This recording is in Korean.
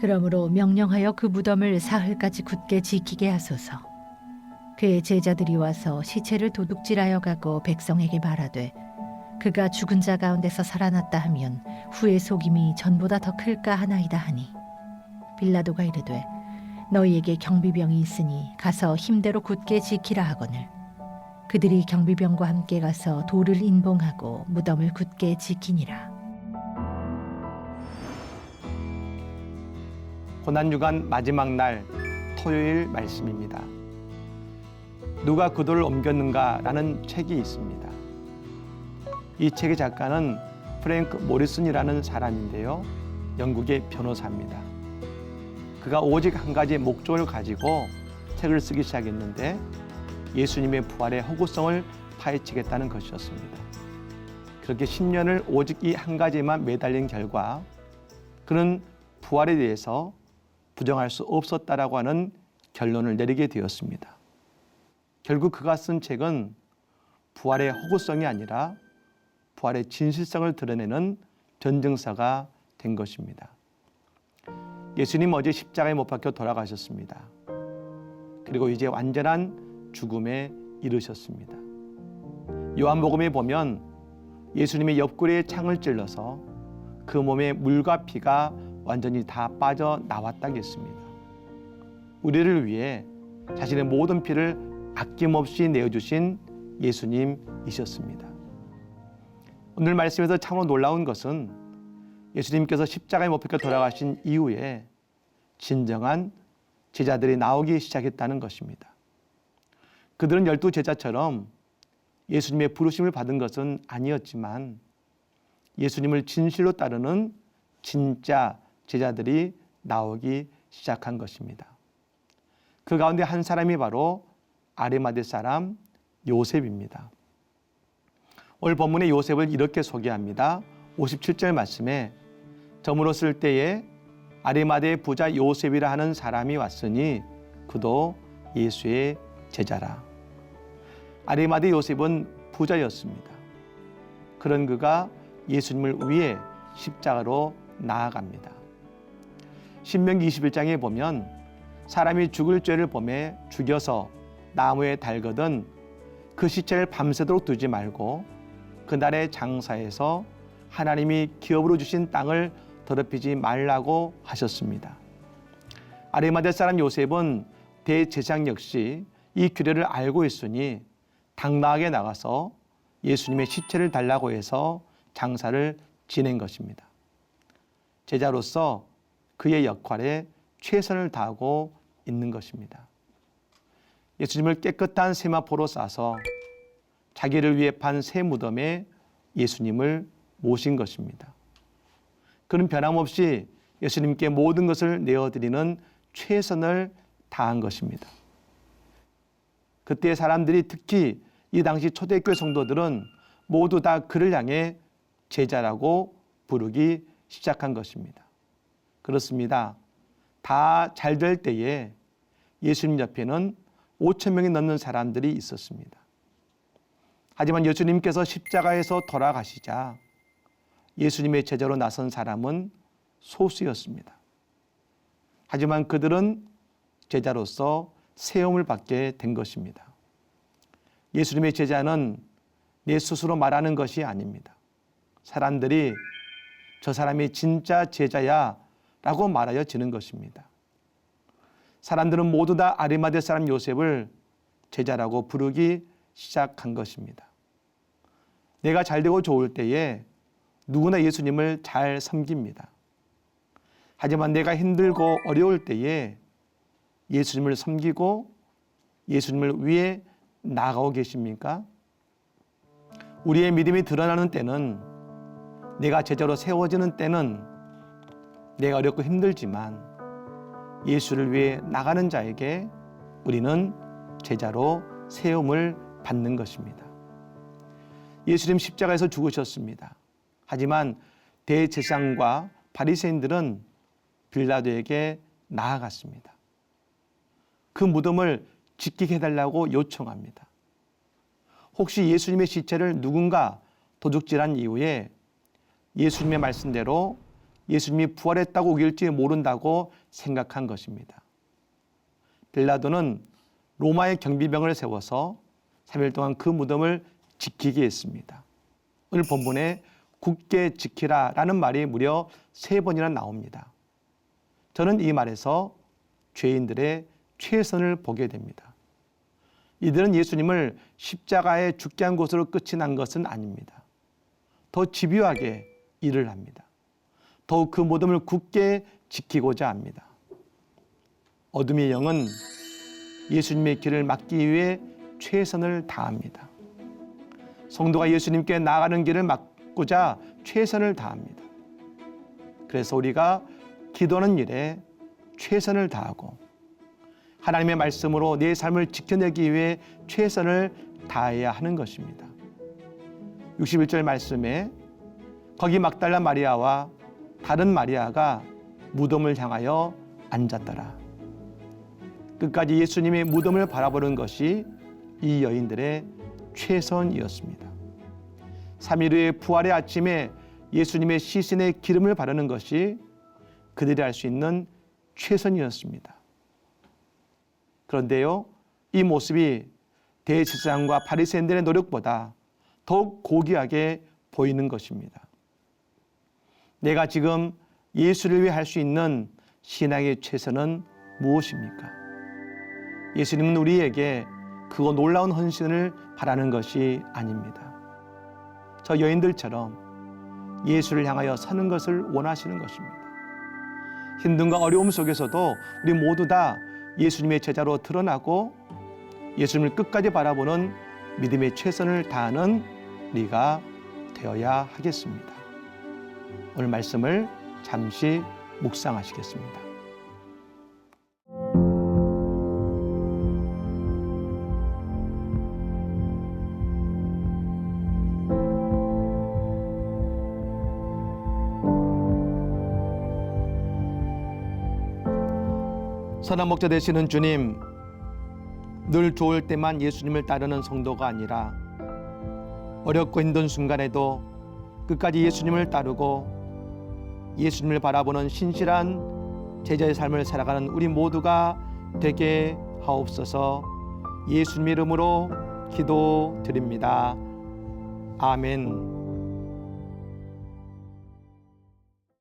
그러므로 명령하여 그 무덤을 사흘까지 굳게 지키게 하소서. 그의 제자들이 와서 시체를 도둑질하여 가고 백성에게 말하되 그가 죽은 자 가운데서 살아났다 하면 후의 속임이 전보다 더 클까 하나이다 하니, 빌라도가 이르되 너희에게 경비병이 있으니 가서 힘대로 굳게 지키라 하거늘 그들이 경비병과 함께 가서 돌을 인봉하고 무덤을 굳게 지키니라. 고난주간 마지막 날 토요일 말씀입니다. 누가 그 돌을 옮겼는가라는 책이 있습니다. 이 책의 작가는 프랭크 모리슨이라는 사람인데요. 영국의 변호사입니다. 그가 오직 한 가지 목적을 가지고 책을 쓰기 시작했는데 예수님의 부활의 허구성을 파헤치겠다는 것이었습니다. 그렇게 10년을 오직 이 한 가지만 매달린 결과 그는 부활에 대해서 부정할 수 없었다라고 하는 결론을 내리게 되었습니다. 결국 그가 쓴 책은 부활의 허구성이 아니라 부활의 진실성을 드러내는 변증서가 된 것입니다. 예수님 어제 십자가에 못 박혀 돌아가셨습니다. 그리고 이제 완전한 죽음에 이르셨습니다. 요한복음에 보면 예수님의 옆구리에 창을 찔러서 그 몸에 물과 피가 완전히 다 빠져나왔다겠습니다. 우리를 위해 자신의 모든 피를 아낌없이 내어주신 예수님이셨습니다. 오늘 말씀에서 참으로 놀라운 것은 예수님께서 십자가에 못 박혀 돌아가신 이후에 진정한 제자들이 나오기 시작했다는 것입니다. 그들은 12제자처럼 예수님의 부르심을 받은 것은 아니었지만 예수님을 진실로 따르는 진짜 제자들이 나오기 시작한 것입니다. 그 가운데 한 사람이 바로 아리마대 사람 요셉입니다. 오늘 본문의 요셉을 이렇게 소개합니다. 57절 말씀에 저물었을 때에 아리마대의 부자 요셉이라 하는 사람이 왔으니 그도 예수의 제자라. 아리마대 요셉은 부자였습니다. 그런 그가 예수님을 위해 십자가로 나아갑니다. 신명기 21장에 보면 사람이 죽을 죄를 범해 죽여서 나무에 달거든 그 시체를 밤새도록 두지 말고 그날의 장사에서 하나님이 기업으로 주신 땅을 더럽히지 말라고 하셨습니다. 아리마대 사람 요셉은 대제사장 역시 이 규례를 알고 있으니 당당하게 나가서 예수님의 시체를 달라고 해서 장사를 지낸 것입니다. 제자로서 그의 역할에 최선을 다하고 있는 것입니다. 예수님을 깨끗한 세마포로 싸서 자기를 위해 판 새 무덤에 예수님을 모신 것입니다. 그는 변함없이 예수님께 모든 것을 내어드리는 최선을 다한 것입니다. 그때 사람들이 특히 이 당시 초대교회 성도들은 모두 다 그를 향해 제자라고 부르기 시작한 것입니다. 그렇습니다. 다 잘 될 때에 예수님 옆에는 5,000명이 넘는 사람들이 있었습니다. 하지만 예수님께서 십자가에서 돌아가시자 예수님의 제자로 나선 사람은 소수였습니다. 하지만 그들은 제자로서 세움을 받게 된 것입니다. 예수님의 제자는 내 스스로 말하는 것이 아닙니다. 사람들이 저 사람이 진짜 제자야 라고 말하여지는 것입니다. 사람들은 모두 다 아리마대 사람 요셉을 제자라고 부르기 시작한 것입니다. 내가 잘되고 좋을 때에 누구나 예수님을 잘 섬깁니다. 하지만 내가 힘들고 어려울 때에 예수님을 섬기고 예수님을 위해 나아가고 계십니까? 우리의 믿음이 드러나는 때는, 내가 제자로 세워지는 때는 내가 어렵고 힘들지만 예수를 위해 나가는 자에게 우리는 제자로 세움을 받는 것입니다. 예수님 십자가에서 죽으셨습니다. 하지만 대제사장과 바리새인들은 빌라도에게 나아갔습니다. 그 무덤을 지키게 해달라고 요청합니다. 혹시 예수님의 시체를 누군가 도둑질한 이후에 예수님의 말씀대로 예수님이 부활했다고 우길지 모른다고 생각한 것입니다. 빌라도는 로마의 경비병을 세워서 3일 동안 그 무덤을 지키게 했습니다. 오늘 본문에 굳게 지키라라는 말이 무려 3번이나 나옵니다. 저는 이 말에서 죄인들의 최선을 보게 됩니다. 이들은 예수님을 십자가에 죽게 한 곳으로 끝이 난 것은 아닙니다. 더 집요하게 일을 합니다. 더욱 그 무덤을 굳게 지키고자 합니다. 어둠의 영은 예수님의 길을 막기 위해 최선을 다합니다. 성도가 예수님께 나아가는 길을 막고자 최선을 다합니다. 그래서 우리가 기도하는 일에 최선을 다하고 하나님의 말씀으로 내 삶을 지켜내기 위해 최선을 다해야 하는 것입니다. 61절 말씀에 거기 막달라 마리아와 다른 마리아가 무덤을 향하여 앉았더라. 끝까지 예수님의 무덤을 바라보는 것이 이 여인들의 최선이었습니다. 3일 후의 부활의 아침에 예수님의 시신에 기름을 바르는 것이 그들이 할 수 있는 최선이었습니다. 그런데요, 이 모습이 대제사장과 바리새인들의 노력보다 더욱 고귀하게 보이는 것입니다. 내가 지금 예수를 위해 할 수 있는 신앙의 최선은 무엇입니까? 예수님은 우리에게 그거 놀라운 헌신을 바라는 것이 아닙니다. 저 여인들처럼 예수를 향하여 사는 것을 원하시는 것입니다. 힘듦과 어려움 속에서도 우리 모두 다 예수님의 제자로 드러나고 예수님을 끝까지 바라보는 믿음의 최선을 다하는 우리가 되어야 하겠습니다. 오늘 말씀을 잠시 묵상하시겠습니다. 선한 목자 되시는 주님, 늘 좋을 때만 예수님을 따르는 성도가 아니라 어렵고 힘든 순간에도 끝까지 예수님을 따르고 예수님을 바라보는 신실한 제자의 삶을 살아가는 우리 모두가 되게 하옵소서. 예수님 이름으로 기도드립니다. 아멘.